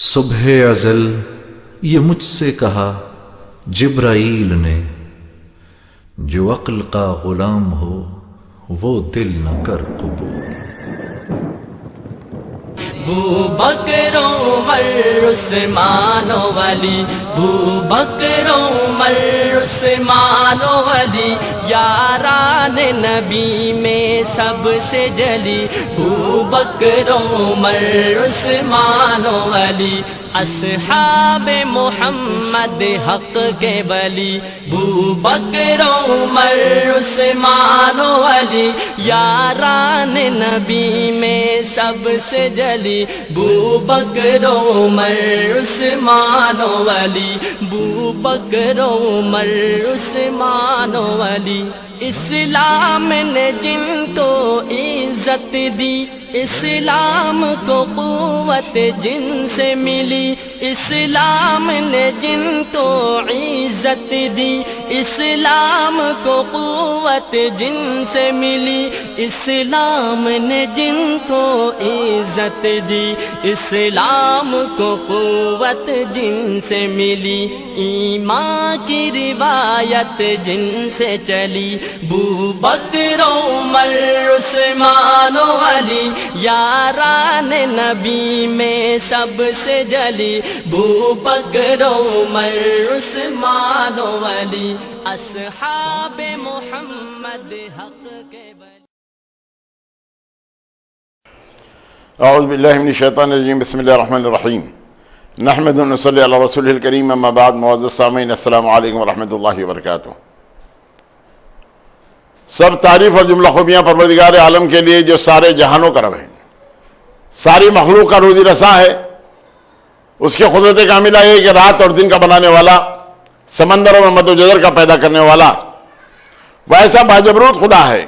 صبح ازل یہ مجھ سے کہا جبرائیل نے، جو عقل کا غلام ہو وہ دل نہ کر قبول۔ بو بکر عمر عثمان و علی، بو بکر عمر عثمان و علی، یاران نبی میں سب سے جلی۔ بو بکر عمر عثمان و علی، اصحاب محمد حق کے ولی۔ بو بکر عمر عثمان و علی، یاران نبی میں سب سے جلی۔ بو بکر عمر عثمان و علی، بو بکر عمر عثمان و علی۔ اسلام نے جن کو عزت دی، اسلام کو قوت جن سے ملی۔ اسلام نے جن کو عزت دی، اسلام کو قوت جن سے ملی۔ اسلام نے جن کو عزت دی، اسلام کو قوت جن سے ملی۔ ایمان کی روایت جن سے چلی۔ بو بکر عمر عثمان و علی، یاران نبی میں سب سے جلی۔ بو بکر عمر عثمان و علی، اصحاب محمد حق کے ولی۔ اعوذ باللہ من الشیطان الرجیم، بسم اللہ الرحمن الرحیم، نحمد و نصلی علی رسولہ الکریم، اما بعد۔ معزز سامعین، السلام علیکم ورحمۃ اللہ وبرکاتہ۔ سب تعریف اور جملہ خوبیاں پروردگار عالم کے لیے جو سارے جہانوں کا رب ہے، ساری مخلوق کا روزی رساں ہے۔ اس کی قدرت کاملہ ہے کہ رات اور دن کا بنانے والا، سمندروں میں مد و جزر کا پیدا کرنے والا، وہ ایسا باجبروت خدا ہے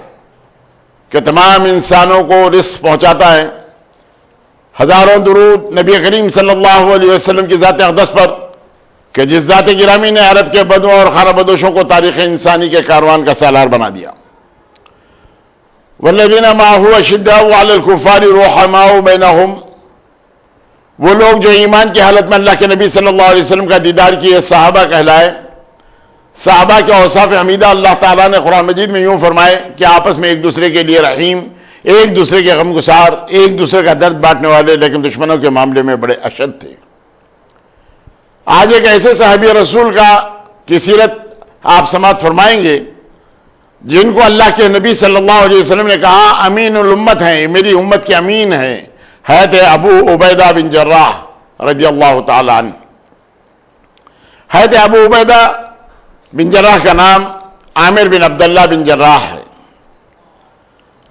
کہ تمام انسانوں کو رزق پہنچاتا ہے۔ ہزاروں درود نبی کریم صلی اللہ علیہ وسلم کی ذات اقدس پر، کہ جس ذات گرامی نے عرب کے بدو اور خانہ بدوشوں کو تاریخ انسانی کے کاروان کا سالار بنا دیا۔ والذین معہ اشداء علی الکفار رحماء بینہم، وہ لوگ جو ایمان کی حالت میں اللہ کے نبی صلی اللہ علیہ وسلم کا دیدار کیے صحابہ کہلائے۔ صحابہ کے اوصاف حمیدہ اللہ تعالیٰ نے قرآن مجید میں یوں فرمائے کہ آپس میں ایک دوسرے کے لیے رحیم، ایک دوسرے کے غم گسار، ایک دوسرے کا درد بانٹنے والے، لیکن دشمنوں کے معاملے میں بڑے اشد تھے۔ آج ایک ایسے صحابی رسول کی سیرت آپ سماعت فرمائیں گے جن کو اللہ کے نبی صلی اللہ علیہ وسلم نے کہا امین الامت ہیں، میری امت کے امین ہیں۔ حضرت ابو عبیدہ بن جراح رضی اللہ تعالی عنہ۔ حضرت ابو عبیدہ بن جراح کا نام عامر بن عبداللہ بن جراح ہے،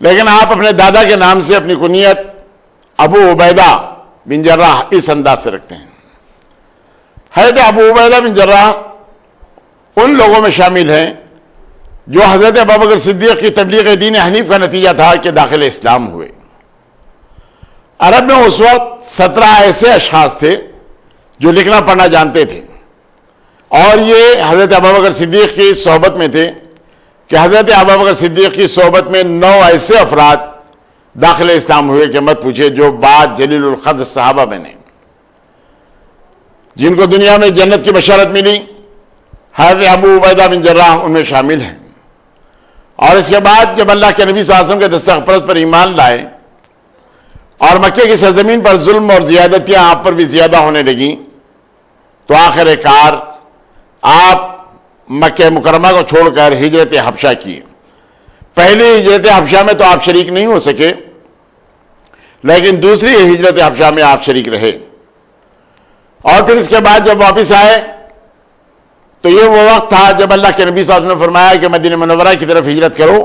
لیکن آپ اپنے دادا کے نام سے اپنی کنیت ابو عبیدہ بن جراح اس انداز سے رکھتے ہیں۔ حضرت ابو عبیدہ بن جراح ان لوگوں میں شامل ہیں جو حضرت ابوبکر صدیق کی تبلیغ دین حنیف کا نتیجہ تھا کہ داخل اسلام ہوئے۔ عرب میں اس وقت 17 ایسے اشخاص تھے جو لکھنا پڑھنا جانتے تھے، اور یہ حضرت ابوبکر صدیق کی صحبت میں تھے کہ حضرت ابوبکر صدیق کی صحبت میں 9 ایسے افراد داخل اسلام ہوئے کہ مت پوچھے، جو بعد جلیل القدر صحابہ بنے، جن کو دنیا میں جنت کی بشارت ملی۔ حضرت ابو عبیدہ بن جراح ان میں شامل ہیں۔ اور اس کے بعد جب اللہ کے نبی صلی اللہ علیہ وسلم کے دستہ اقدس پر ایمان لائے اور مکے کی سرزمین پر ظلم اور زیادتیاں آپ پر بھی زیادہ ہونے لگیں، تو آخر کار آپ مکہ مکرمہ کو چھوڑ کر ہجرت حبشہ کی۔ پہلی ہجرت حبشہ میں تو آپ شریک نہیں ہو سکے، لیکن دوسری ہجرت حبشہ میں آپ شریک رہے۔ اور پھر اس کے بعد جب واپس آئے تو یہ وہ وقت تھا جب اللہ کے نبی صلی اللہ علیہ وسلم نے فرمایا کہ مدینہ منورہ کی طرف ہجرت کرو،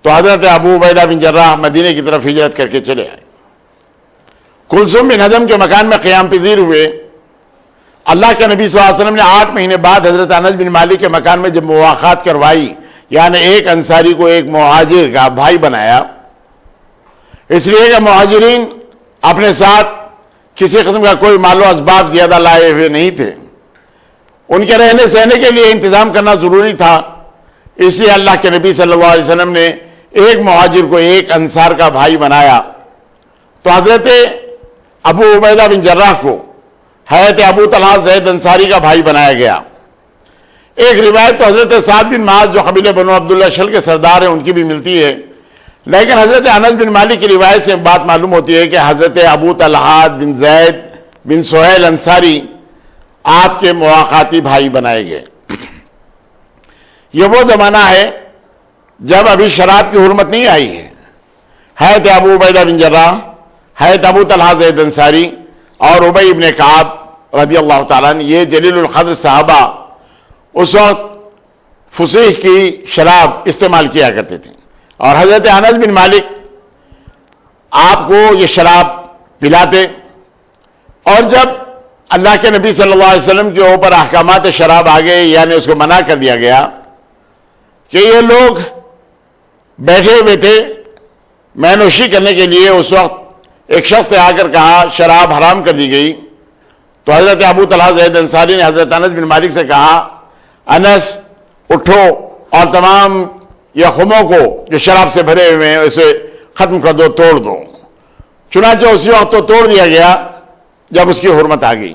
تو حضرت ابو عبیدہ بن جراح مدینہ کی طرف ہجرت کر کے چلے آئے۔ کلثوم بن ہضم کے مکان میں قیام پذیر ہوئے۔ اللہ کے نبی صلی اللہ علیہ وسلم نے 8 مہینے بعد حضرت انس بن مالک کے مکان میں جب مواخات کروائی، یعنی ایک انصاری کو ایک مہاجر کا بھائی بنایا، اس لیے کہ مہاجرین اپنے ساتھ کسی قسم کا کوئی مال و اسباب زیادہ لائے ہوئے نہیں تھے، ان کے رہنے سہنے کے لیے انتظام کرنا ضروری تھا۔ اس لیے اللہ کے نبی صلی اللہ علیہ وسلم نے ایک مہاجر کو ایک انصار کا بھائی بنایا۔ تو حضرت ابو عبیدہ بن جراح کو حضرت ابو طلحہ زید انصاری کا بھائی بنایا گیا۔ ایک روایت تو حضرت سعد بن معاذ جو قبیلہ بنو عبداللہ شل کے سردار ہیں ان کی بھی ملتی ہے، لیکن حضرت انس بن مالک کی روایت سے بات معلوم ہوتی ہے کہ حضرت ابو طلحہ بن زید بن سہیل انصاری آپ کے مواقعاتی بھائی بنائے گئے۔ یہ وہ زمانہ ہے جب ابھی شراب کی حرمت نہیں آئی ہے۔ حضرت ابو عبیدہ بن جراح، حضرت ابو طلحہ زید انصاری اور ابی ابن کعب رضی اللہ تعالیٰ عنہ، یہ جلیل القدر صحابہ اس وقت فصیح کی شراب استعمال کیا کرتے تھے، اور حضرت انس بن مالک آپ کو یہ شراب پلاتے، اور جب اللہ کے نبی صلی اللہ علیہ وسلم کے اوپر احکامات شراب آ گئے، یعنی اس کو منع کر دیا گیا کہ یہ لوگ بیٹھے ہوئے تھے مینوشی کرنے کے لیے، اس وقت ایک شخص نے آ کر کہا شراب حرام کر دی گئی، تو حضرت ابو طلحہ زید انصاری نے حضرت انس بن مالک سے کہا انس اٹھو اور تمام یہ خموں کو جو شراب سے بھرے ہوئے ہیں اسے ختم کر دو، توڑ دو۔ چنانچہ اسی وقت تو توڑ دیا گیا جب اس کی حرمت آ گئی۔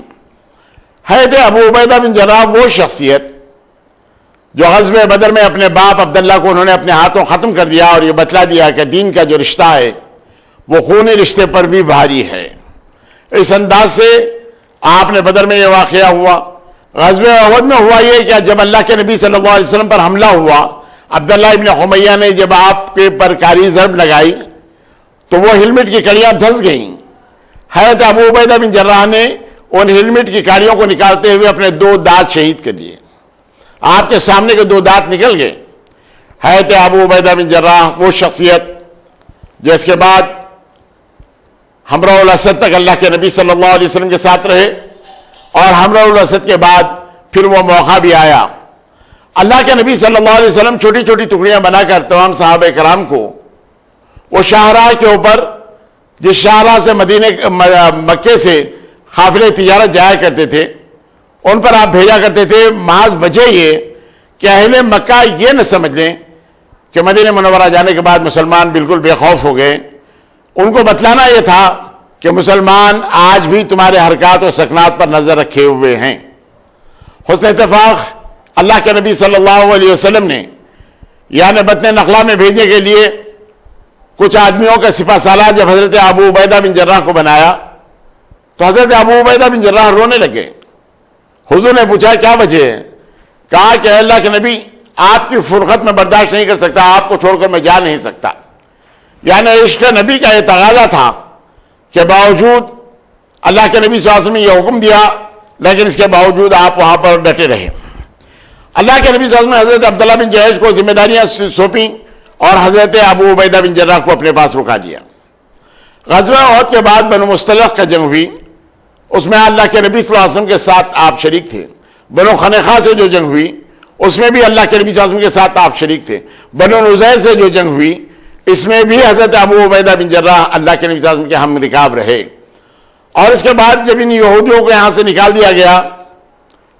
حضرت ابو عبیدہ بن جراح وہ شخصیت جو غزوہ بدر میں اپنے باپ عبداللہ کو انہوں نے اپنے ہاتھوں ختم کر دیا اور یہ بتلا دیا کہ دین کا جو رشتہ ہے وہ خونی رشتے پر بھی بھاری ہے۔ اس انداز سے آپ نے بدر میں یہ واقعہ ہوا۔ غزوہ احد میں ہوا یہ کہ جب اللہ کے نبی صلی اللہ علیہ وسلم پر حملہ ہوا، عبداللہ ابن حمیہ نے جب آپ کے پر کاری ضرب لگائی تو وہ ہیلمٹ کی کڑیاں دھنس گئیں۔ حضرت ابو عبیدہ بن جراح نے ان ہیلمٹ کی کاڑیوں کو نکالتے ہوئے اپنے 2 دانت شہید کر دیے۔ آپ کے سامنے کے 2 دانت نکل گئے۔ حضرت ابو عبیدہ بن جراح وہ شخصیت جس کے بعد حمراء الاسد تک اللہ کے نبی صلی اللہ علیہ وسلم کے ساتھ رہے، اور حمراء الاسد کے بعد پھر وہ موقع بھی آیا۔ اللہ کے نبی صلی اللہ علیہ وسلم چھوٹی چھوٹی ٹکڑیاں بنا کر تمام صحابہ کرام کو وہ شاہراہ کے اوپر، جس شاہراہ سے مکے سے قافلے تجارت جایا کرتے تھے، ان پر آپ بھیجا کرتے تھے، محض وجہ یہ کہ اہل مکہ یہ نہ سمجھ لیں کہ مدینہ منورہ جانے کے بعد مسلمان بالکل بے خوف ہو گئے۔ ان کو بتلانا یہ تھا کہ مسلمان آج بھی تمہارے حرکات و سکنات پر نظر رکھے ہوئے ہیں۔ حسن اتفاق اللہ کے نبی صلی اللہ علیہ وسلم نے یعنی بطن نخلا میں بھیجنے کے لیے کچھ آدمیوں کا سپہ سالار جب حضرت ابو عبیدہ بن جراح کو بنایا تو حضرت ابو عبیدہ بن جراح رونے لگے۔ حضور نے پوچھا کیا وجہ ہے؟ کہا کہ اللہ کے نبی آپ کی فرقت میں برداشت نہیں کر سکتا، آپ کو چھوڑ کر میں جا نہیں سکتا۔ یعنی عشق نبی کا یہ تقاضا تھا کہ باوجود اللہ کے نبی صلی اللہ علیہ وسلم نے یہ حکم دیا لیکن اس کے باوجود آپ وہاں پر ڈٹے رہے۔ اللہ کے نبی صلی اللہ علیہ وسلم نے حضرت عبداللہ بن جہش کو ذمہ داریاں سونپیں اور حضرت ابو عبیدہ بن جراح کو اپنے پاس رکا دیا۔ غزوہ احد کے بعد بنو مصطلق کا جنگ ہوئی، اس میں اللہ کے نبی صلی اللہ علیہ وسلم کے ساتھ آپ شریک تھے۔ بنو خنیقہ سے جو جنگ ہوئی اس میں بھی اللہ کے نبی صلی اللہ علیہ وسلم کے ساتھ آپ شریک تھے۔ بنو نذیر سے جو جنگ ہوئی اس میں بھی حضرت ابو عبیدہ بن جراح اللہ کے نبی صلی اللہ علیہ وسلم کے ہم رکاب رہے۔ اور اس کے بعد جب ان یہودیوں کو یہاں سے نکال دیا گیا،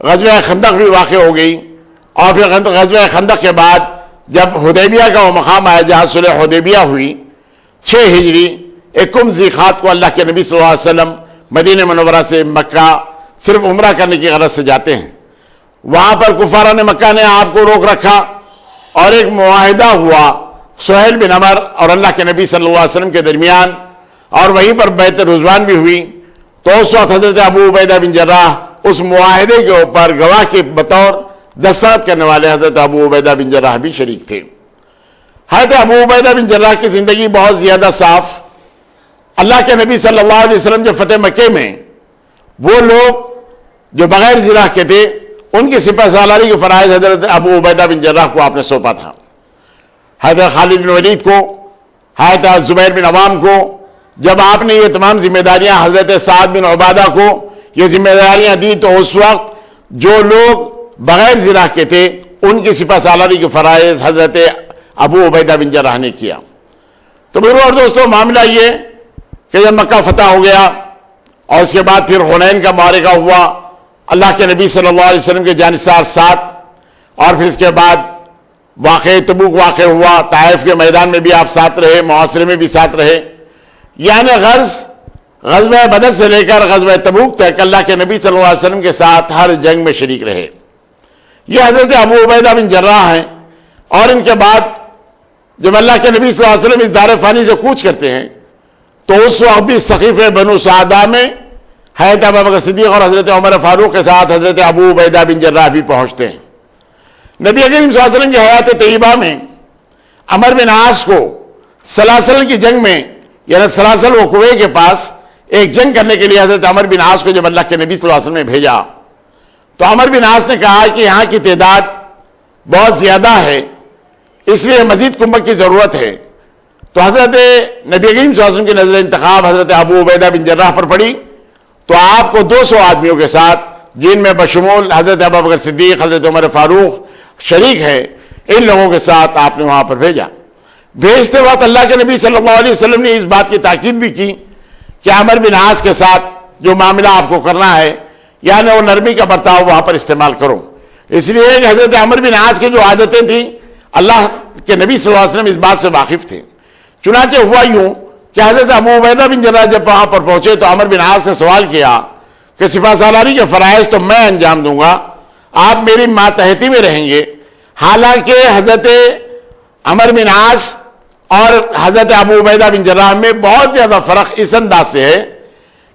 غزوہ خندق بھی واقع ہو گئی، اور پھر غزوہ خندق کے بعد جب حدیبیہ کا وہ مقام آیا جہاں صلح حدیبیہ ہوئی 6 ہجری 21 ذیقعت کو اللہ کے نبی صلی اللہ علیہ وسلم مدینہ منورہ سے مکہ صرف عمرہ کرنے کی غرض سے جاتے ہیں۔ وہاں پر کفاران مکہ نے آپ کو روک رکھا اور ایک معاہدہ ہوا سہیل بن عمر اور اللہ کے نبی صلی اللہ علیہ وسلم کے درمیان، اور وہیں پر بیعت رضوان بھی ہوئی۔ تو اس وقت حضرت ابو عبیدہ بن جراح اس معاہدے کے اوپر گواہ کے بطور دستخط کرنے والے حضرت ابو عبیدہ بن جراح بھی شریک تھے۔ حضرت ابو عبیدہ بن جراح کی زندگی بہت زیادہ صاف۔ اللہ کے نبی صلی اللہ علیہ وسلم جو فتح مکے میں وہ لوگ جو بغیر زراح کے تھے ان کی سپہ سالاری کے فرائض حضرت ابو عبیدہ بن جراح کو آپ نے سونپا تھا۔ حضرت خالد بن ولید کو، حضرت زبیر بن عوام کو، جب آپ نے یہ تمام ذمہ داریاں حضرت سعد بن عبادہ کو یہ ذمہ داریاں دی تو اس وقت جو لوگ بغیر زراح کے تھے ان کی سپہ سالاری کے فرائض حضرت ابو عبیدہ بن جراح نے کیا۔ تو میرے اور دوستوں معاملہ یہ کہ جب مکہ فتح ہو گیا اور اس کے بعد پھر حنین کا معرکہ ہوا، اللہ کے نبی صلی اللہ علیہ وسلم کے جانثار 7، اور پھر اس کے بعد واقع تبوک واقع ہوا، طائف کے میدان میں بھی آپ ساتھ رہے، محاصرے میں بھی ساتھ رہے۔ یعنی غرض غزوہ بدر سے لے کر غزوہ تبوک تک اللہ کے نبی صلی اللہ علیہ وسلم کے ساتھ ہر جنگ میں شریک رہے. یہ حضرت ابو عبیدہ بن جراح ہیں. اور ان کے بعد جب اللہ کے نبی صلی اللہ علیہ وسلم اس دار فانی سے کوچ کرتے ہیں تو اس وقت بھی سقیفہ بنو سعدہ میں حضرت ابوبکر صدیق اور حضرت عمر فاروق کے ساتھ حضرت ابو عبیدہ بن جراح بھی پہنچتے ہیں. نبی کریم صلی اللہ علیہ وسلم کی حیات طیبہ میں عمر بن عاص کو سلاسل کی جنگ میں، یعنی سلاسل و کوے کے پاس ایک جنگ کرنے کے لیے حضرت عمر بن عاص کو جب اللہ کے نبی صلی اللہ علیہ وسلم نے بھیجا تو عمر بن عاص نے کہا کہ یہاں کی تعداد بہت زیادہ ہے، اس لیے مزید کمک کی ضرورت ہے. تو حضرت نبی کریم صلی اللہ علیہ وسلم کی نظر انتخاب حضرت ابو عبیدہ بن جراح پر پڑی تو آپ کو 200 آدمیوں کے ساتھ، جن میں بشمول حضرت ابوبکر صدیق، حضرت عمر فاروق شریک ہے، ان لوگوں کے ساتھ آپ نے وہاں پر بھیجا. بھیجتے وقت اللہ کے نبی صلی اللہ علیہ وسلم نے اس بات کی تاکید بھی کی کہ عمر بن عاص کے ساتھ جو معاملہ آپ کو کرنا ہے، یعنی وہ نرمی کا برتاؤ وہاں پر استعمال کرو. اس لیے کہ حضرت عمر بن عاص کی جو عادتیں تھیں اللہ کے نبی صلی اللہ علیہ وسلم اس بات سے واقف تھے. چنانچہ ہوا یوں کہ حضرت ابو عبیدہ بن جراح جب وہاں پر پہنچے تو عمر بن عاص نے سوال کیا کہ سپہ سالاری کے فرائض تو میں انجام دوں گا، آپ میری ماتحتی میں رہیں گے. حالانکہ حضرت عمر بن عاص اور حضرت ابو عبیدہ بن جراح میں بہت زیادہ فرق اس انداز سے ہے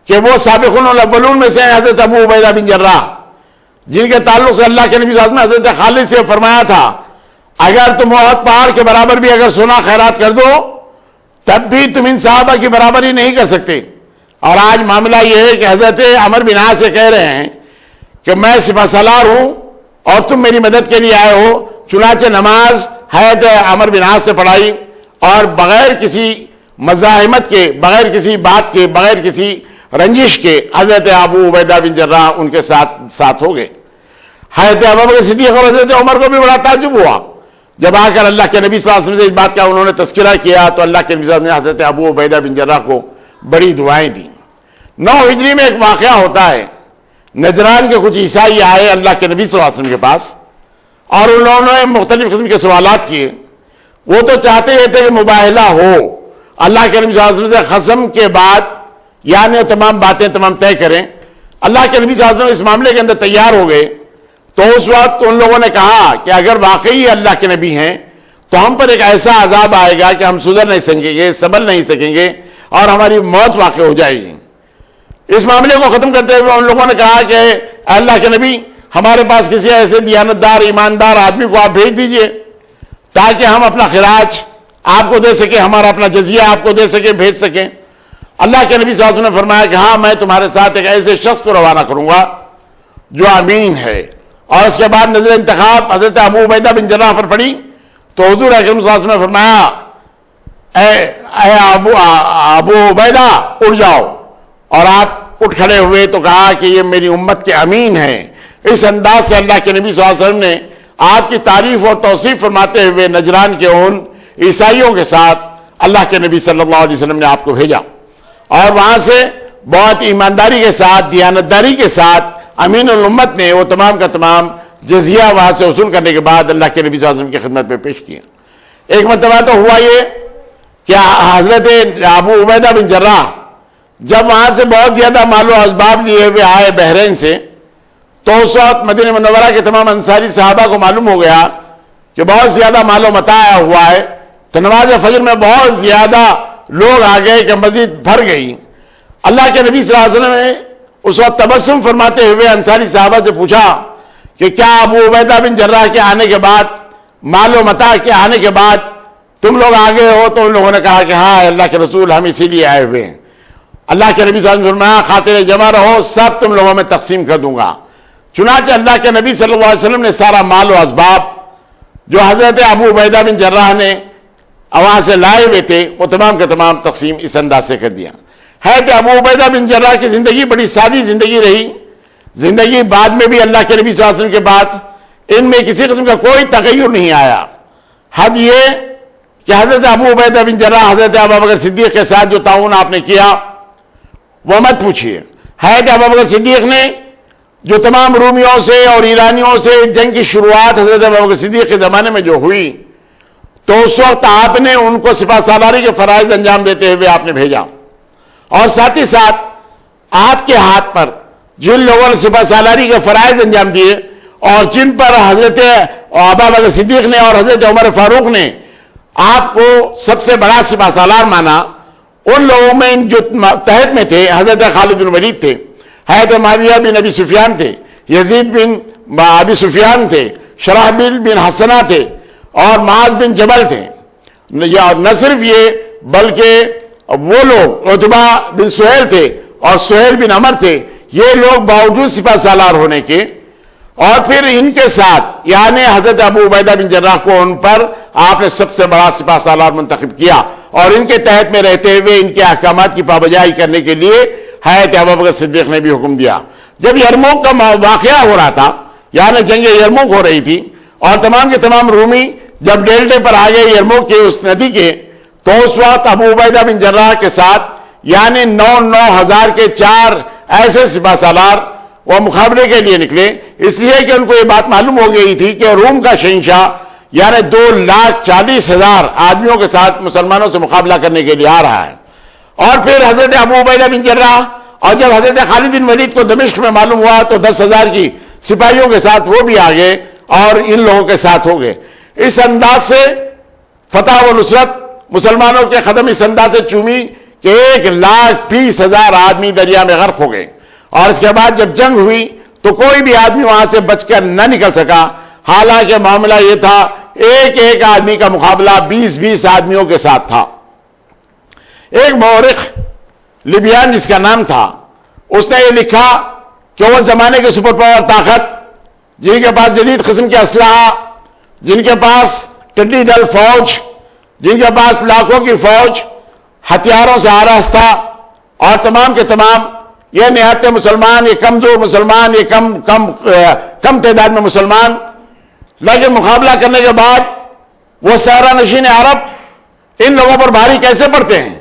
کہ وہ سابقون الاولون میں سے ہیں. حضرت ابو عبیدہ بن جراح جن کے تعلق سے اللہ کے نبی صلی اللہ علیہ وسلم حضرت خالد سے فرمایا تھا اگر تم احد پہاڑ کے برابر بھی اگر سونا خیرات کر دو تب بھی تم ان صحابہ کی برابری نہیں کر سکتے. اور آج معاملہ یہ ہے کہ حضرت عمر بن عاص سے کہہ رہے ہیں کہ میں سپہ سالار ہوں اور تم میری مدد کے لیے آئے ہو. چنانچہ نماز حضرت عمر بن عاص نے پڑھائی اور بغیر کسی مزاحمت کے، بغیر کسی بات کے، بغیر کسی رنجش کے حضرت ابو عبیدہ بن جراح ان کے ساتھ ہو گئے. حضرت ابوبکر صدیق اور حضرت عمر کو بھی بڑا تعجب ہوا جب آ کر اللہ کے نبی صلی اللہ علیہ وسلم سے اس بات کا انہوں نے تذکرہ کیا تو اللہ کے نبی صلی اللہ علیہ وسلم نے حضرت ابو عبیدہ بن جراح کو بڑی دعائیں دیں. 9 ہجری میں ایک واقعہ ہوتا ہے. نجران کے کچھ عیسائی آئے اللہ کے نبی صلی اللہ علیہ وسلم کے پاس اور انہوں نے مختلف قسم کے سوالات کیے. وہ تو چاہتے یہ تھے کہ مباہلہ ہو، اللہ کے نبی صلی اللہ علیہ وسلم سے خصم کے بعد یعنی تمام باتیں تمام طے کریں. اللہ کے نبی صلی اللہ علیہ وسلم اس معاملے کے اندر تیار ہو گئے. تو اس وقت ان لوگوں نے کہا کہ اگر واقعی اللہ کے نبی ہیں تو ہم پر ایک ایسا عذاب آئے گا کہ ہم سدھر نہیں سکیں گے، سنبھل نہیں سکیں گے اور ہماری موت واقع ہو جائے گی. اس معاملے کو ختم کرتے ہوئے ان لوگوں نے کہا کہ اللہ کے نبی ہمارے پاس کسی ایسے دیانتدار ایماندار آدمی کو آپ بھیج دیجئے تاکہ ہم اپنا خراج آپ کو دے سکیں، ہمارا اپنا جزیہ آپ کو دے سکیں، بھیج سکیں. اللہ کے نبی صلی اللہ علیہ وسلم نے فرمایا کہ ہاں میں تمہارے ساتھ ایک ایسے شخص کو روانہ کروں گا جو امین ہے. اور اس کے بعد نظر انتخاب حضرت ابو عبیدہ بن جراح پر پڑی تو حضور اکرم صلی اللہ علیہ وسلم نے فرمایا اے ابو عبیدہ اٹھ جاؤ. اور آپ اٹھ کھڑے ہوئے تو کہا کہ یہ میری امت کے امین ہیں. اس انداز سے اللہ کے نبی صلی اللہ علیہ وسلم نے آپ کی تعریف اور توصیف فرماتے ہوئے نجران کے ان عیسائیوں کے ساتھ اللہ کے نبی صلی اللہ علیہ وسلم نے آپ کو بھیجا. اور وہاں سے بہت ایمانداری کے ساتھ، دیانتداری کے ساتھ امین الامت نے وہ تمام کا تمام جزیہ وہاں سے وصول کرنے کے بعد اللہ کے نبی صلی اللہ علیہ وسلم کی خدمت میں پیش کیا. ایک مرتبہ تو ہوا یہ کہ حضرت ابو عبیدہ بن جراح جب وہاں سے بہت زیادہ مال و اسباب لیے ہوئے آئے بحرین سے تو اس وقت مدینہ منورہ کے تمام انصاری صحابہ کو معلوم ہو گیا کہ بہت زیادہ مال و متاع آیا ہوا ہے. تو نماز فجر میں بہت زیادہ لوگ آ گئے کہ مسجد بھر گئی. اللہ کے نبی صلی اللہ علیہ وسلم نے اس وقت تبسم فرماتے ہوئے انصاری صحابہ سے پوچھا کہ کیا ابو عبیدہ بن جراح کے آنے کے بعد، مال و متاع کے آنے کے بعد تم لوگ آگے ہو؟ تو ان لوگوں نے کہا کہ ہاں اللہ کے رسول ہم اسی لیے آئے ہوئے ہیں. اللہ کے نبی صلی اللہ علیہ وسلم نے فرمایا خاطر جمع رہو، سب تم لوگوں میں تقسیم کر دوں گا. چنانچہ اللہ کے نبی صلی اللہ علیہ وسلم نے سارا مال و اسباب جو حضرت ابو عبیدہ بن جراح نے وہاں سے لائے ہوئے تھے وہ تمام کا تمام تقسیم اس انداز سے کر دیا. ہے کہ ابو عبیدہ بن جراح کی زندگی بڑی سادی زندگی رہی. زندگی بعد میں بھی اللہ کے نبی صلی اللہ علیہ وسلم کے بعد ان میں کسی قسم کا کوئی تغیر نہیں آیا. حد یہ کہ حضرت ابو عبیدہ بن جراح حضرت ابوبکر صدیق کے ساتھ جو تعاون آپ نے کیا وہ مت پوچھیے. ہے کہ ابوبکر صدیق نے جو تمام رومیوں سے اور ایرانیوں سے جنگ کی شروعات حضرت ابوبکر صدیق کے زمانے میں جو ہوئی تو اس وقت آپ نے ان کو سپہ سالاری کے فرائض انجام دیتے ہوئے آپ نے بھیجا. اور ساتھ ہی ساتھ آپ کے ہاتھ پر جن لوگوں نے سپہ سالاری کے فرائض انجام دیے اور جن پر حضرت ابوبکر صدیق نے اور حضرت عمر فاروق نے آپ کو سب سے بڑا سپہ سالار مانا، ان لوگوں میں جو تحت میں تھے حضرت خالد بن ولید تھے، حضرت معاویہ بن ابی سفیان تھے، یزید بن ابی سفیان تھے، شرحبیل بن حسنہ تھے اور معاذ بن جبل تھے۔ نہ صرف یہ بلکہ وہ لوگ عتبہ بن سہیل تھے اور سہیل بن عمر تھے، یہ لوگ باوجود سپہ سالار ہونے کے اور پھر ان کے ساتھ یعنی حضرت ابو عبیدہ بن جراح کو ان پر آپ نے سب سے بڑا سپہ سالار منتخب کیا اور ان کے تحت میں رہتے ہوئے ان کے احکامات کی پابجائی کرنے کے لیے حضرت ابوبکر صدیق نے بھی حکم دیا۔ جب یرموک کا واقعہ ہو رہا تھا، یعنی جنگ یرموک ہو رہی تھی اور تمام کے تمام رومی جب ڈیلٹے پر آ گئے یرموک کے اس ندی کے، تو اس وقت ابو عبیدہ بن جراح کے ساتھ یعنی 9,000 کے 4 ایسے سپہ سالار وہ مقابلے کے لیے نکلے، اس لیے کہ ان کو یہ بات معلوم ہو گئی تھی کہ روم کا شہنشاہ یعنی 2,40,000 آدمیوں کے ساتھ مسلمانوں سے مقابلہ کرنے کے لیے آ رہا ہے۔ اور پھر حضرت ابو عبیدہ بن جراح اور جب حضرت خالد بن ولید کو دمشق میں معلوم ہوا تو 10,000 کی سپاہیوں کے ساتھ وہ بھی آ گئے اور ان لوگوں کے ساتھ ہو گئے۔ اس انداز سے فتح و نصرت مسلمانوں کے قدم اس انداز سے چومی کہ 1,20,000 آدمی دریا میں غرق ہو گئے، اور اس کے بعد جب جنگ ہوئی تو کوئی بھی آدمی وہاں سے بچ کر نہ نکل سکا، حالانکہ معاملہ یہ تھا ایک آدمی کا مقابلہ 20 آدمیوں کے ساتھ تھا۔ ایک مورخ لیبیان جس کا نام تھا، اس نے یہ لکھا کہ وہ زمانے کے سپر پاور طاقت، جن کے پاس جدید قسم کے اسلحہ، جن کے پاس ٹڈی دل فوج، جن کے پاس لاکھوں کی فوج ہتھیاروں سے آراستہ اور تمام کے تمام یہ نہایت مسلمان، یہ کمزور مسلمان، یہ کم تعداد میں مسلمان، لیکن مقابلہ کرنے کے بعد وہ صحرا نشین عرب ان لوگوں پر بھاری کیسے پڑتے ہیں،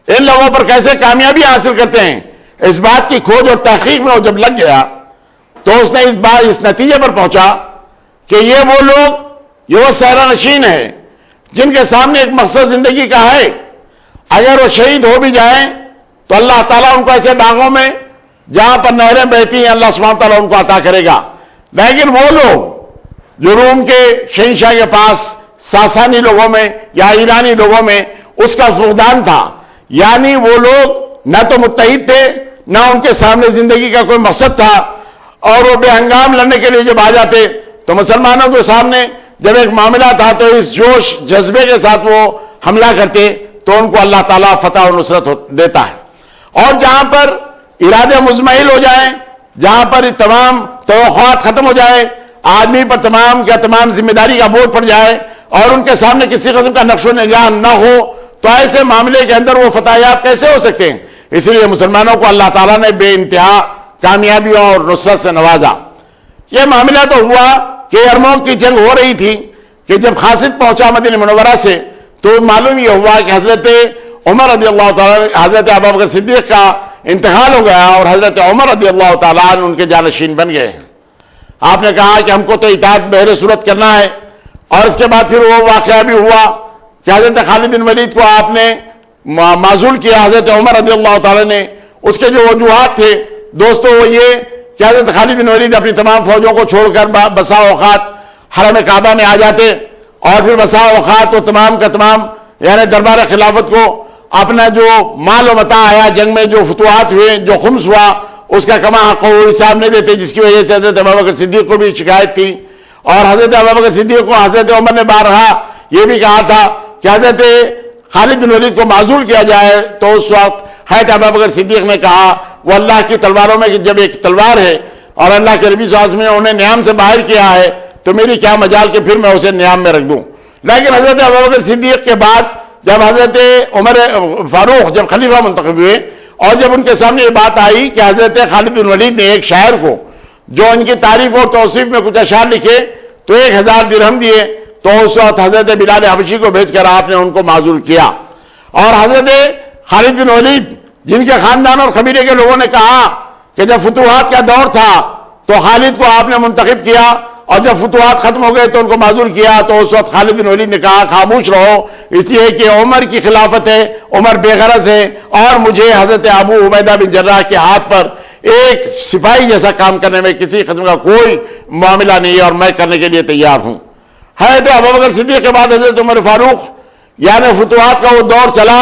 ان لوگوں پر کیسے کامیابی حاصل کرتے ہیں، اس بات کی کھوج اور تحقیق میں وہ جب لگ گیا تو اس نے اس نتیجے پر پہنچا کہ یہ وہ لوگ، یہ وہ صحرا نشین ہے جن کے سامنے ایک مقصد زندگی کا ہے، اگر وہ شہید ہو بھی جائیں تو اللہ تعالیٰ ان کو ایسے باغوں میں جہاں پر نہریں بہتی ہیں اللہ سبحانہ تعالیٰ ان کو عطا کرے گا۔ لیکن وہ لوگ جو روم کے شہنشاہ کے پاس ساسانی لوگوں میں یا ایرانی لوگوں میں اس کا فقدان تھا، یعنی وہ لوگ نہ تو متحد تھے، نہ ان کے سامنے زندگی کا کوئی مقصد تھا، اور وہ بے ہنگام لڑنے کے لیے جب آ جاتے تو مسلمانوں کے سامنے جب ایک معاملہ تھا تو اس جوش جذبے کے ساتھ وہ حملہ کرتے تو ان کو اللہ تعالیٰ فتح و نصرت دیتا ہے۔ اور جہاں پر ارادے مزمحل ہو جائیں، جہاں پر تمام توقعات ختم ہو جائے، آدمی پر تمام کا تمام ذمہ داری کا بوجھ پڑ جائے اور ان کے سامنے کسی قسم کا نقش و نگاہ نہ ہو، تو ایسے معاملے کے اندر وہ فتح یاب کیسے ہو سکتے ہیں؟ اس لیے مسلمانوں کو اللہ تعالیٰ نے بے انتہا کامیابیوں اور نصرت سے نوازا۔ یہ معاملہ تو ہوا کہ یرموک کی جنگ ہو رہی تھی کہ جب قاصد پہنچا مدینہ منورہ سے تو معلوم یہ ہوا کہ حضرت عمر رضی اللہ تعالیٰ حضرت ابوبکر صدیق کا انتقال ہو گیا اور حضرت عمر رضی اللہ تعالیٰ عنہ ان کے جانشین بن گئے ہیں۔ آپ نے کہا کہ ہم کو تو اطاعت بہر صورت کرنا ہے، اور اس کے بعد پھر وہ واقعہ بھی ہوا کہ حضرت خالد بن ولید کو آپ نے معزول کیا حضرت عمر رضی اللہ تعالیٰ نے۔ اس کے جو وجوہات تھے دوستو وہ یہ کہ حضرت خالد بن ولید اپنی تمام فوجوں کو چھوڑ کر بسا اوقات حرم کعبہ میں آ جاتے، اور پھر بسا اوقات وہ تمام کا تمام یعنی دربار خلافت کو اپنا جو مال و متاع آیا جنگ میں، جو فتوحات ہوئے، جو خمس ہوا، اس کا کما حق وہ حساب نہیں دیتے، جس کی وجہ سے حضرت ابوبکر صدیق کو بھی شکایت تھی۔ اور حضرت ابوبکر صدیق کو حضرت عمر نے بارہا یہ بھی کہا تھا کہ حضرت خالد بن ولید کو معزول کیا جائے، تو اس وقت حضرت ابوبکر صدیق نے کہا وہ اللہ کی تلواروں میں جب ایک تلوار ہے اور اللہ کے نبی صلی اللہ علیہ وسلم نے انہیں نیام سے باہر کیا ہے تو میری کیا مجال کہ پھر میں اسے نیام میں رکھ دوں۔ لیکن حضرت ابوبکر صدیق کے بعد جب حضرت عمر فاروق جب خلیفہ منتخب ہوئے اور جب ان کے سامنے یہ بات آئی کہ حضرت خالد بن ولید نے ایک شاعر کو جو ان کی تعریف اور توصیف میں کچھ اشعار لکھے تو 1000 درہم دیے، تو اس وقت حضرت بلال حبشی کو بھیج کر آپ نے ان کو معزول کیا۔ اور حضرت خالد بن ولید جن کے خاندان اور قبیلے کے لوگوں نے کہا کہ جب فتوحات کا دور تھا تو خالد کو آپ نے منتخب کیا اور جب فتوحات ختم ہو گئے تو ان کو معزول کیا، تو اس وقت خالد بن ولید نے کہا خاموش رہو، اس لیے کہ عمر کی خلافت ہے، عمر بے غرض ہے، اور مجھے حضرت ابو عبیدہ بن جراح کے ہاتھ پر ایک سپاہی جیسا کام کرنے میں کسی قسم کا کوئی معاملہ نہیں ہے، اور میں کرنے کے لیے تیار ہوں۔ ہے تو ابوبکر صدیق کے بعد حضرت عمر فاروق، یعنی فتوحات کا وہ دور چلا،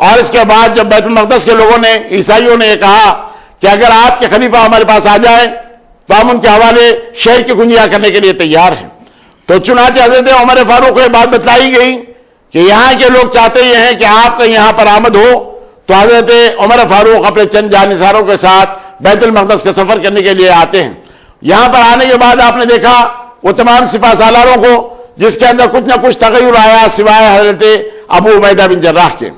اور اس کے بعد جب بیت المقدس کے لوگوں نے، عیسائیوں نے یہ کہا کہ اگر آپ کے خلیفہ ہمارے پاس آ جائے تو ہم ان کے حوالے شہر کی کنجیاں کرنے کے لیے تیار ہیں، تو چنانچہ حضرت عمر فاروق کو یہ بات بتلائی گئی کہ یہاں کے لوگ چاہتے یہ ہیں کہ آپ کا یہاں پر آمد ہو، تو حضرت عمر فاروق اپنے چند جانثاروں کے ساتھ بیت المقدس کا سفر کرنے کے لیے آتے ہیں۔ یہاں پر آنے کے بعد آپ نے دیکھا وہ تمام سپہ سالاروں کو، جس کے اندر کچھ نہ کچھ تغیر آیا سوائے حضرت ابو عبیدہ بن جراح کے۔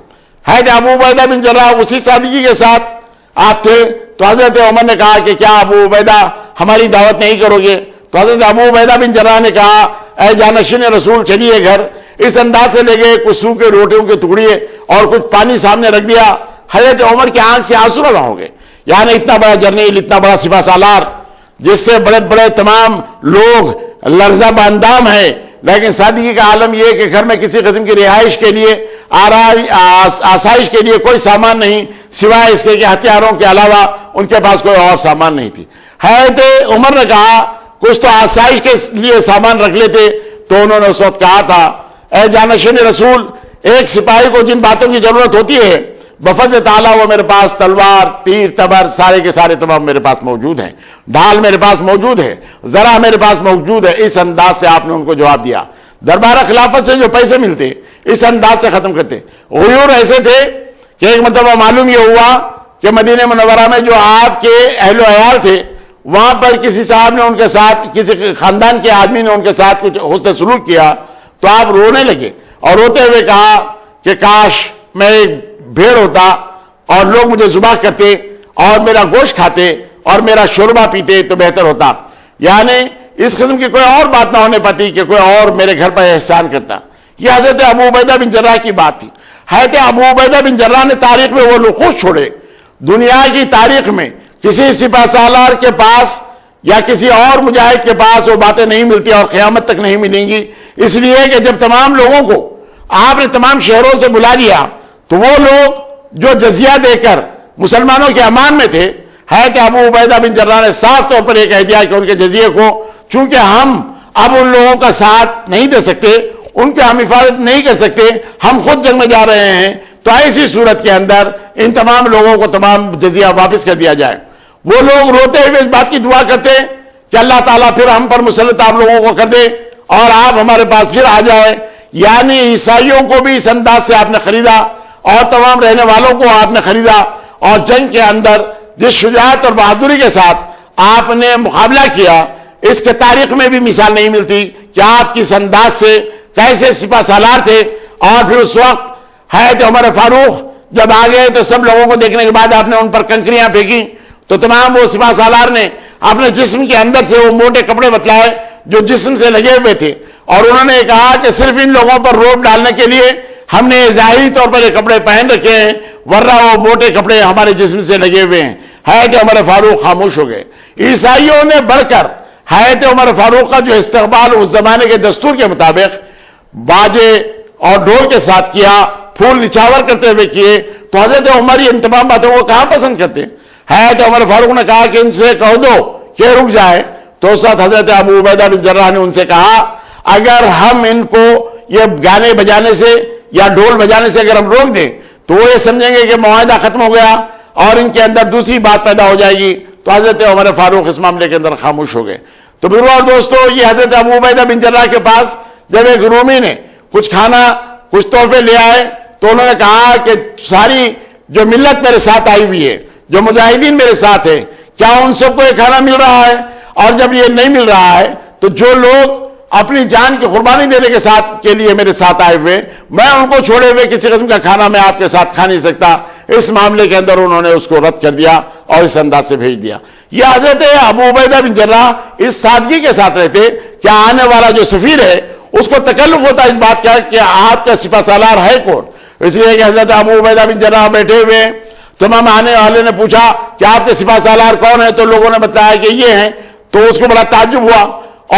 حضرت ابو عبیدہ بن جراح اسی سادگی کے ساتھ آپ تھے، تو حضرت عمر نے کہا کہ کیا ابو عبیدہ ہماری دعوت نہیں کرو گے؟ تو حضرت ابو عبیدہ بن جراح نے کہا اے جانشین رسول چلیے گھر، اس انداز سے لے گئے، کچھ سوکھے روٹیوں کے ٹکڑے اور کچھ پانی سامنے رکھ دیا۔ حضرت عمر کی آنکھ سے آنسو رواں ہو گئے، یعنی اتنا بڑا جرنیل، اتنا بڑا سپہ سالار، جس سے بڑے بڑے تمام لوگ لرزہ باندام ہیں، لیکن سادگی کا عالم یہ کہ گھر میں کسی قسم کی رہائش کے لیے، آسائش کے لیے کوئی سامان نہیں، سوائے اس کے کہ ہتھیاروں کے علاوہ ان کے پاس کوئی اور سامان نہیں تھی۔ حضرت عمر نے کہا کچھ تو آسائش کے لیے سامان رکھ لیتے، تو انہوں نے اس وقت کہا تھا اے جانشین رسول، ایک سپاہی کو جن باتوں کی ضرورت ہوتی ہے بفضل تعالیٰ وہ میرے پاس تلوار، تیر، تبر سارے کے سارے تمام میرے پاس موجود ہیں، ڈھال میرے پاس موجود ہے، ذرا میرے پاس موجود ہے۔ اس انداز سے آپ نے ان کو جواب دیا۔ دربار خلافت سے جو پیسے ملتے اس انداز سے ختم کرتے۔ غیور ایسے تھے کہ ایک مرتبہ معلوم یہ ہوا کہ مدینہ منورہ میں جو آپ کے اہل و عیال تھے، وہاں پر کسی صاحب نے ان کے ساتھ، کسی خاندان کے آدمی نے ان کے ساتھ کچھ حسن سلوک کیا، تو آپ رونے لگے اور روتے ہوئے کہا کہ کاش میں ایک بھیڑ ہوتا اور لوگ مجھے ذبح کرتے اور میرا گوشت کھاتے اور میرا شوربہ پیتے تو بہتر ہوتا۔ یعنی اس قسم کی کوئی اور بات نہ ہونے پاتی کہ کوئی اور میرے گھر پر احسان کرتا۔ یہ حضرت ابو عبیدہ بن جراح کی بات تھی۔ حضرت ابو عبیدہ بن جراح نے تاریخ میں وہ نقوش چھوڑے، دنیا کی تاریخ میں کسی سپہ سالار کے پاس یا کسی اور مجاہد کے پاس وہ باتیں نہیں ملتی اور قیامت تک نہیں ملیں گی، اس لیے کہ جب تمام لوگوں کو آپ نے تمام شہروں سے بلا لیا تو وہ لوگ جو جزیہ دے کر مسلمانوں کے امان میں تھے، حضرت ابو عبیدہ بن جراح نے صاف طور پر یہ کہہ دیا کہ ان کے جزیے کو، چونکہ ہم اب ان لوگوں کا ساتھ نہیں دے سکتے، ان کی ہم حفاظت نہیں کر سکتے، ہم خود جنگ میں جا رہے ہیں، تو ایسی صورت کے اندر ان تمام لوگوں کو تمام جزیہ واپس کر دیا جائے۔ وہ لوگ روتے ہوئے اس بات کی دعا کرتے کہ اللہ تعالیٰ پھر ہم پر مسلط آپ لوگوں کو کر دے اور آپ ہمارے پاس پھر آ جائے۔ یعنی عیسائیوں کو بھی اس انداز سے آپ نے خریدا اور تمام رہنے والوں کو آپ نے خریدا، اور جنگ کے اندر جس شجاعت اور بہادری کے ساتھ آپ نے مقابلہ کیا، اس کے تاریخ میں بھی مثال نہیں ملتی کہ آپ کس انداز سے کیسے سپہ سالار تھے۔ اور پھر اس وقت حضرت عمر فاروق جب آ گئے تو سب لوگوں کو دیکھنے کے بعد آپ نے ان پر کنکریاں پھینکی، تو تمام وہ سپہ سالار نے اپنے جسم کے اندر سے وہ موٹے کپڑے بتلائے جو جسم سے لگے ہوئے تھے، اور انہوں نے کہا کہ صرف ان لوگوں پر روب ڈالنے کے لیے ہم نے ظاہری طور پر یہ کپڑے پہن رکھے ہیں، ورنہ وہ موٹے کپڑے ہمارے جسم سے لگے ہوئے ہیں۔ حضرت عمر فاروق خاموش ہو گئے۔ عیسائیوں نے بڑھ کر حضرت عمر فاروق کا جو استقبال اس زمانے کے دستور کے مطابق باجے اور ڈھول کے ساتھ کیا، پھول نچھاور کرتے ہوئے کیے، تو حضرت عمر ان تمام باتوں کو کہاں پسند کرتے؟ حضرت عمر فاروق نے کہا کہ ان سے کہہ دو کہ رک جائے، تو اس وقت حضرت ابو عبیدہ بن جراح نے ان سے کہا اگر ہم ان کو یہ گانے بجانے سے یا ڈھول بجانے سے اگر ہم روک دیں تو وہ یہ سمجھیں گے کہ معاہدہ ختم ہو گیا اور ان کے اندر دوسری بات پیدا ہو جائے گی۔ تو حضرت عمر فاروق اس معاملے کے اندر خاموش ہو گئے۔ تو بزرگوں اور دوستو، یہ حضرت ابو عبیدہ بن جراح کے پاس جب ایک رومی نے کچھ کھانا، کچھ تحفے لے آئے، تو انہوں نے کہا کہ ساری جو ملت میرے ساتھ آئی ہوئی ہے، جو مجاہدین میرے ساتھ ہیں، کیا ان سب کو یہ کھانا مل رہا ہے؟ اور جب یہ نہیں مل رہا ہے تو جو لوگ اپنی جان کی قربانی دینے کے لیے میرے ساتھ آئے ہوئے، میں ان کو چھوڑے ہوئے کسی قسم کا کھانا میں آپ کے ساتھ کھا نہیں سکتا۔ اس معاملے کے اندر انہوں نے اس کو رد کر دیا اور اس انداز سے بھیج دیا۔ یہ حضرت ابو عبیدہ بن جراح اس سادگی کے ساتھ رہتے کہ آنے والا جو سفیر ہے اس کو تکلف ہوتا اس بات کا کہ آپ کا سپہ سالار ہے کون۔ اس لیے کہ حضرت ابو عبیدہ بن جراح بیٹھے ہوئے، تمام آنے والے نے پوچھا کہ آپ کے سپہ سالار کون ہیں، تو لوگوں نے بتایا کہ یہ ہیں، تو اس کو بڑا تعجب ہوا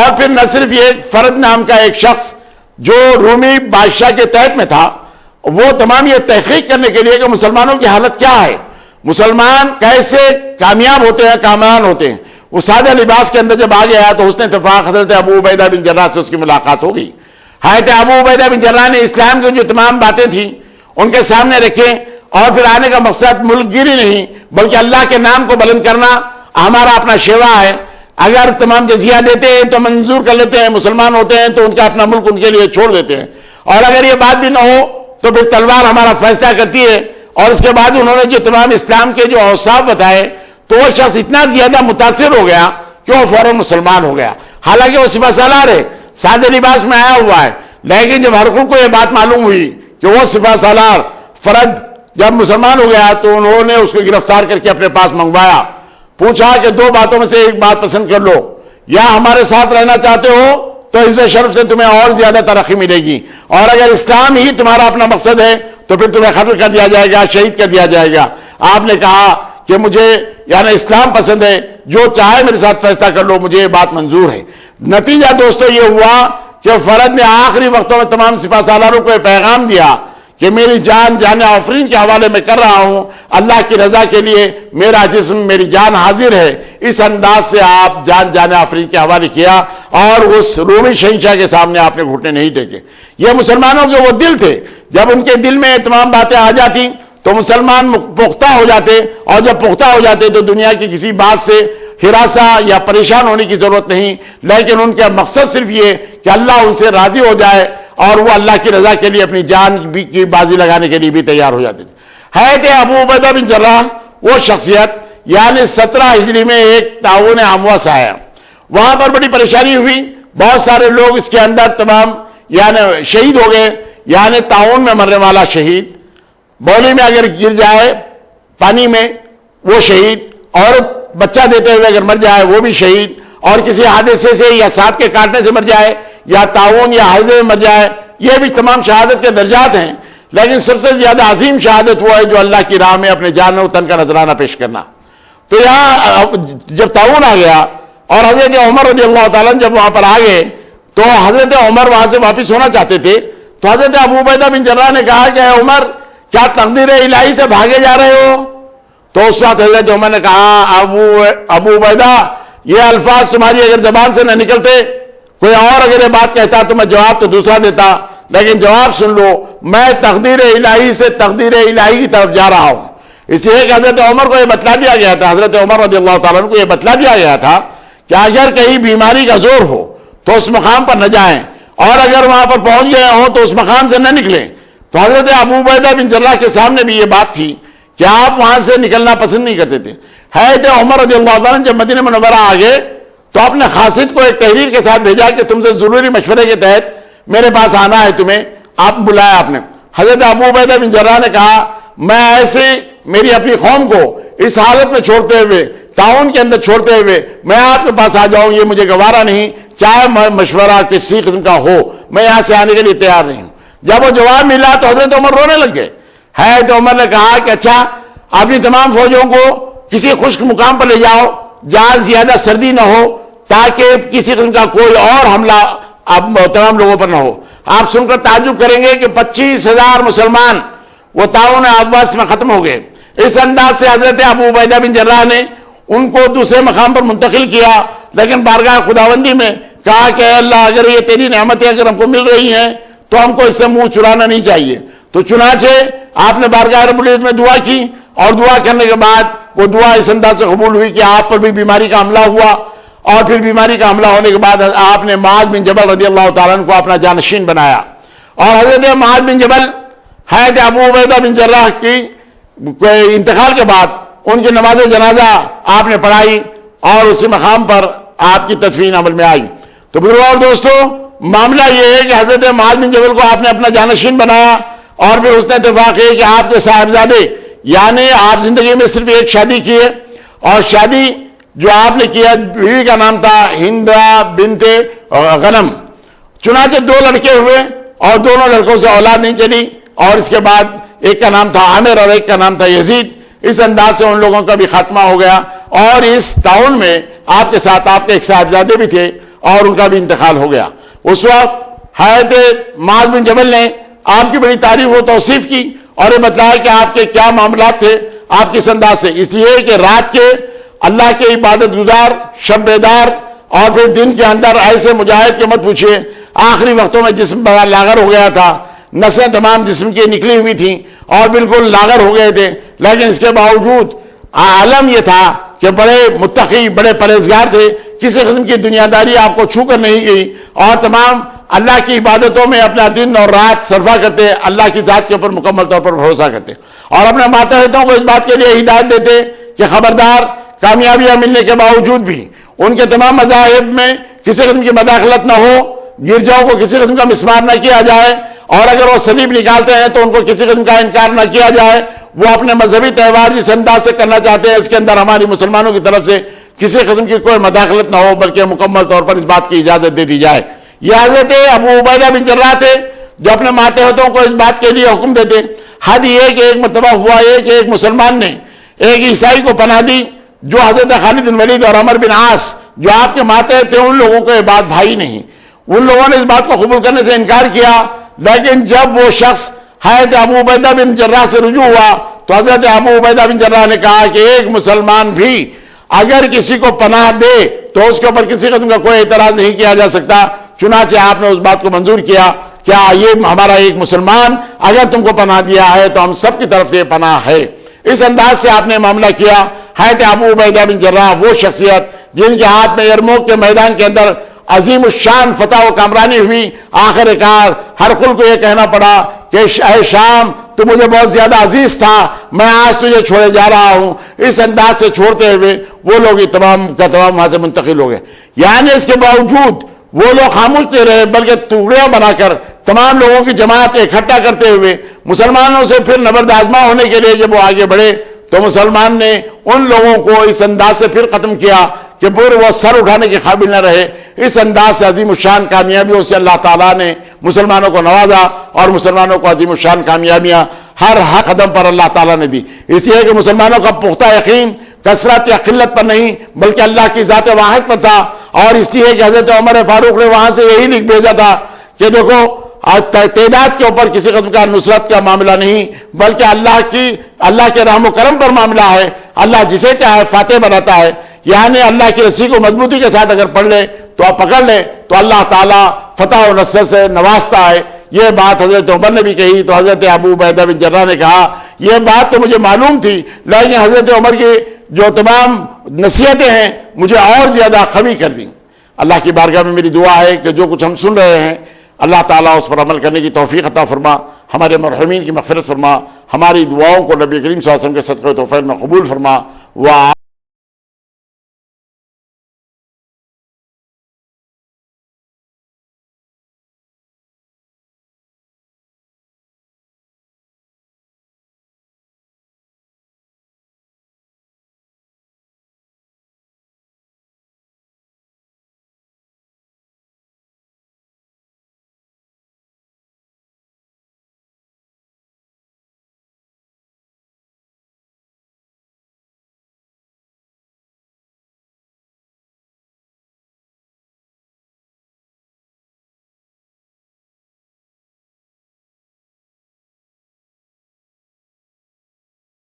اور پھر نہ صرف یہ فرد نام کا ایک شخص جو رومی بادشاہ کے تحت میں تھا، وہ تمام یہ تحقیق کرنے کے لیے کہ مسلمانوں کی حالت کیا ہے، مسلمان کیسے کامیاب ہوتے ہیں، کامران ہوتے ہیں، وہ سادہ لباس کے اندر جب آگے آیا تو حسن اتفاق حضرت ابو عبیدہ بن جراح سے اس کی ملاقات ہو گئی۔ حضرت ابو عبیدہ بن جراح نے اسلام کی جو تمام باتیں تھیں ان کے سامنے رکھیں، اور پھر آنے کا مقصد ملک گیری نہیں بلکہ اللہ کے نام کو بلند کرنا ہمارا اپنا شیوا ہے۔ اگر تمام جزیہ دیتے ہیں تو منظور کر لیتے ہیں، مسلمان ہوتے ہیں تو ان کا اپنا ملک ان کے لیے چھوڑ دیتے ہیں، اور اگر یہ بات بھی نہ ہو تو پھر تلوار ہمارا فیصلہ کرتی ہے۔ اور اس کے بعد انہوں نے جو تمام اسلام کے جو اوصاف بتائے تو وہ شخص اتنا زیادہ متاثر ہو گیا کہ وہ فوراً مسلمان ہو گیا، حالانکہ وہ سپہ سالار ہے، سادے لباس میں آیا ہوا ہے، لیکن جب ہرقل کو یہ بات معلوم ہوئی کہ وہ سپہ سالار فرد جب مسلمان ہو گیا تو انہوں نے اس کو گرفتار کر کے اپنے پاس منگوایا، پوچھا کہ دو باتوں میں سے ایک بات پسند کر لو، یا ہمارے ساتھ رہنا چاہتے ہو تو عزت شرف سے تمہیں اور زیادہ ترقی ملے گی، اور اگر اسلام ہی تمہارا اپنا مقصد ہے تو پھر تمہیں قتل کر دیا جائے گا، شہید کر دیا جائے گا۔ آپ نے کہا کہ مجھے یعنی اسلام پسند ہے، جو چاہے میرے ساتھ فیصلہ کر لو، مجھے یہ بات منظور ہے۔ نتیجہ دوستو یہ ہوا کہ فرد نے آخری وقتوں میں تمام سپہ سالاروں کو یہ پیغام دیا کہ میری جان جان آفرین کے حوالے میں کر رہا ہوں، اللہ کی رضا کے لیے میرا جسم میری جان حاضر ہے۔ اس انداز سے آپ جان آفرین کے حوالے کیا، اور اس رومی شہنشاہ کے سامنے آپ نے گھٹنے نہیں ٹیکے۔ یہ مسلمانوں کے وہ دل تھے، جب ان کے دل میں تمام باتیں آ جاتی تو مسلمان پختہ ہو جاتے، اور جب پختہ ہو جاتے تو دنیا کی کسی بات سے ہراساں یا پریشان ہونے کی ضرورت نہیں، لیکن ان کا مقصد صرف یہ کہ اللہ ان سے راضی ہو جائے، اور وہ اللہ کی رضا کے لیے اپنی جان کی بازی لگانے کے لیے بھی تیار ہو جاتے تھے۔ حضرت ابو عبیدہ بن جراح وہ شخصیت یعنی 17 ہجری میں ایک طاعون امواس آیا، وہاں پر بڑی پریشانی ہوئی، بہت سارے لوگ اس کے اندر تمام یعنی شہید ہو گئے، یعنی طاعون میں مرنے والا شہید، بولی میں اگر گر جائے پانی میں وہ شہید، عورت بچہ دیتے ہوئے اگر مر جائے وہ بھی شہید، اور کسی حادثے سے یا سانپ کے کاٹنے سے مر جائے یا طاعون یا حیضے میں مر جائے، یہ بھی تمام شہادت کے درجات ہیں، لیکن سب سے زیادہ عظیم شہادت وہ ہے جو اللہ کی راہ میں اپنے جان و تن کا نذرانہ پیش کرنا۔ تو یہاں جب طاعون آ گیا اور حضرت عمر رضی اللہ تعالیٰ جب وہاں پر آ گئے تو حضرت عمر وہاں سے واپس ہونا چاہتے تھے، تو حضرت ابو عبیدہ بن جراح نے کہا کہ اے عمر کیا تقدیر الہی سے بھاگے جا رہے ہو؟ تو اس وقت حضرت عمر نے کہا ابو عبیدہ یہ الفاظ تمہاری اگر زبان سے نہ نکلتے، کوئی اور اگر یہ بات کہتا تو میں جواب تو دوسرا دیتا، لیکن جواب سن لو، میں تقدیر الہی سے تقدیر الہی کی طرف جا رہا ہوں۔ اس لیے کہ حضرت عمر کو یہ بتلا دیا گیا تھا، حضرت عمر رضی اللہ تعالیٰ عنہ کو یہ بتلا دیا گیا تھا کہ اگر کہیں بیماری کا زور ہو تو اس مقام پر نہ جائیں، اور اگر وہاں پر پہنچ گئے ہوں تو اس مقام سے نہ نکلیں۔ تو حضرت ابو عبیدہ بن جراح کے سامنے بھی یہ بات تھی کہ آپ وہاں سے نکلنا پسند نہیں کرتے تھے۔ حضرت عمر رضی اللہ تعالیٰ جب مدینہ منورہ آ گئے تو اپنے خاصد کو ایک تحریر کے ساتھ بھیجا کہ تم سے ضروری مشورے کے تحت میرے پاس آنا ہے تمہیں، آپ بلایا آپ نے۔ حضرت ابو عبیدہ بن جراح نے کہا میں ایسے میری اپنی قوم کو اس حالت میں چھوڑتے ہوئے، طاعون کے اندر چھوڑتے ہوئے میں آپ کے پاس آ جاؤں، یہ مجھے گوارا نہیں، چاہے مشورہ کسی قسم کا ہو میں یہاں سے آنے کے لیے تیار نہیں ہوں۔ جب وہ جواب ملا تو حضرت عمر رونے لگ گئے۔ حضرت عمر نے کہا کہ اچھا اپنی تمام فوجوں کو کسی خشک مقام پر لے جاؤ جہاں زیادہ سردی نہ ہو تاکہ کسی قسم کا کوئی اور حملہ اب تمام لوگوں پر نہ ہو۔ آپ سن کر تعجب کریں گے کہ 25,000 مسلمان وہ طاعون امواس میں ختم ہو گئے۔ اس انداز سے حضرت ابو عبیدہ بن جراح نے ان کو دوسرے مقام پر منتقل کیا، لیکن بارگاہ خداوندی میں کہا کہ اے اللہ اگر یہ تیری نعمتیں اگر ہم کو مل رہی ہیں تو ہم کو اس سے منہ چرانا نہیں چاہیے۔ تو چنانچہ آپ نے بارگاہ رب العزت میں دعا کی، اور دعا کرنے کے بعد وہ دعا اس انداز سے قبول ہوئی کہ آپ پر بھی بیماری کا حملہ ہوا، اور پھر بیماری کا حملہ ہونے کے بعد آپ نے معاذ بن جبل رضی اللہ تعالیٰ عنہ کو اپنا جانشین بنایا، اور حضرت معاذ بن جبل حضرت ابو عبیدہ بن جراح کی انتقال کے بعد ان کی نماز جنازہ آپ نے پڑھائی، اور اسی مقام پر آپ کی تدفین عمل میں آئی۔ تو بزرگوں اور دوستو معاملہ یہ ہے کہ حضرت معاذ بن جبل کو آپ نے اپنا جانشین بنایا، اور پھر اس نے اتفاق ہے کہ آپ کے صاحبزادے یعنی آپ زندگی میں صرف ایک شادی کی ہے، اور شادی جو آپ نے کیا بیوی کا نام تھا ہندہ بنت غنم۔ چنانچہ 2 لڑکے ہوئے اور دونوں لڑکوں سے اولاد نہیں چلی، اور اس کے بعد ایک کا نام تھا عامر اور ایک کا نام تھا یزید۔ اس انداز سے ان لوگوں کا بھی خاتمہ ہو گیا، اور اس طاعون میں آپ کے ساتھ آپ کے ایک صاحبزادے بھی تھے، اور ان کا بھی انتقال ہو گیا۔ اس وقت حضرت معاذ بن جبل نے آپ کی بڑی تعریف و توصیف کی اور یہ بتلایا کہ آپ کے کیا معاملات تھے آپ کس انداز سے، اس لیے کہ رات کے اللہ کے عبادت گزار، شب بیدار، اور پھر دن کے اندر ایسے مجاہد کے مت پوچھئے، آخری وقتوں میں جسم بڑا لاغر ہو گیا تھا، نسیں تمام جسم کی نکلی ہوئی تھیں اور بالکل لاغر ہو گئے تھے، لیکن اس کے باوجود عالم یہ تھا کہ بڑے متقی، بڑے پرہیزگار تھے، کسی قسم کی دنیا داری آپ کو چھو کر نہیں گئی، اور تمام اللہ کی عبادتوں میں اپنا دن اور رات صرفہ کرتے، اللہ کی ذات کے اوپر مکمل طور پر بھروسہ کرتے، اور اپنے ماتحتوں کو اس بات کے لیے ہدایت دیتے کہ خبردار، کامیابیاں ملنے کے باوجود بھی ان کے تمام مذاہب میں کسی قسم کی مداخلت نہ ہو، گرجاؤں کو کسی قسم کا مسمار نہ کیا جائے، اور اگر وہ صلیب نکالتے ہیں تو ان کو کسی قسم کا انکار نہ کیا جائے، وہ اپنے مذہبی تہوار جس انداز سے کرنا چاہتے ہیں اس کے اندر ہماری مسلمانوں کی طرف سے کسی قسم کی کوئی مداخلت نہ ہو، بلکہ مکمل طور پر اس بات کی اجازت دے دی جائے۔ یہ حضرت ابو عبیدہ بن جراح تھے جو اپنے ماتحتوں کو اس بات کے لیے حکم دیتے۔ حد یہ کہ ایک مرتبہ ہوا یہ کہ ایک مسلمان نے ایک عیسائی کو پناہ دی جو حضرت خالد بن ولید اور عمر بن عاص جو آپ کے ماتحت تھے، ان لوگوں کو یہ بات بھائی نہیں، ان لوگوں نے اس بات کو قبول کرنے سے انکار کیا، لیکن جب وہ شخص حضرت ابو عبیدہ بن جراح سے رجوع ہوا تو حضرت ابو عبیدہ بن جراح نے کہا کہ ایک مسلمان بھی اگر کسی کو پناہ دے تو اس کے اوپر کسی قسم کا کوئی اعتراض نہیں کیا جا سکتا، چنانچہ آپ نے اس بات کو منظور کیا کیا یہ ہمارا ایک مسلمان اگر تم کو پناہ دیا ہے تو ہم سب کی طرف سے یہ پناہ ہے۔ اس انداز سے آپ نے معاملہ کیا۔ حضرت ابو عبیدہ بن جراح وہ شخصیت جن کے ہاتھ میں یرموک کے میدان کے اندر عظیم الشان فتح و کامرانی ہوئی، آخر کار ہرقل کو یہ کہنا پڑا کہ اے شام تو مجھے بہت زیادہ عزیز تھا، میں آج تجھے چھوڑے جا رہا ہوں۔ اس انداز سے چھوڑتے ہوئے وہ لوگ تمام کا تمام وہاں سے منتقل ہو گئے، یعنی اس کے باوجود وہ لوگ خاموش نہیں رہے بلکہ ٹکڑیاں بنا کر تمام لوگوں کی جماعت اکٹھا کرتے ہوئے مسلمانوں سے پھر نبرد آزما ہونے کے لیے جب وہ آگے بڑھے تو مسلمان نے ان لوگوں کو اس انداز سے پھر ختم کیا کہ پھر وہ سر اٹھانے کے قابل نہ رہے۔ اس انداز سے عظیم الشان کامیابیوں سے اللہ تعالیٰ نے مسلمانوں کو نوازا اور مسلمانوں کو عظیم الشان کامیابیاں ہر قدم پر اللہ تعالیٰ نے دی، اس لیے کہ مسلمانوں کا پختہ یقین کثرت یا قلت پر نہیں بلکہ اللہ کی ذات واحد پر تھا، اور اس لیے کہ حضرت عمر فاروق نے وہاں سے یہی لکھ بھیجا تھا کہ دیکھو تعداد کے اوپر کسی قسم کا نصرت کا معاملہ نہیں بلکہ اللہ کے رحم و کرم پر معاملہ ہے، اللہ جسے چاہے فاتح بناتا ہے، یعنی اللہ کی رسی کو مضبوطی کے ساتھ اگر پڑھ لے تو آپ پکڑ لیں تو اللہ تعالیٰ فتح و نصرت سے نوازتا ہے۔ یہ بات حضرت عمر نے بھی کہی تو حضرت ابو عبیدہ بن جراح نے کہا یہ بات تو مجھے معلوم تھی لیکن حضرت عمر کی جو تمام نصیحتیں ہیں مجھے اور زیادہ قوی کر دیں۔ اللہ کی بارگاہ میں میری دعا ہے کہ جو کچھ ہم سن رہے ہیں اللہ تعالیٰ اس پر عمل کرنے کی توفیق عطا فرما، ہمارے مرحومین کی مغفرت فرما، ہماری دعاؤں کو نبی کریم صلی اللہ علیہ وسلم کے صدقہ و توفیق میں قبول فرما۔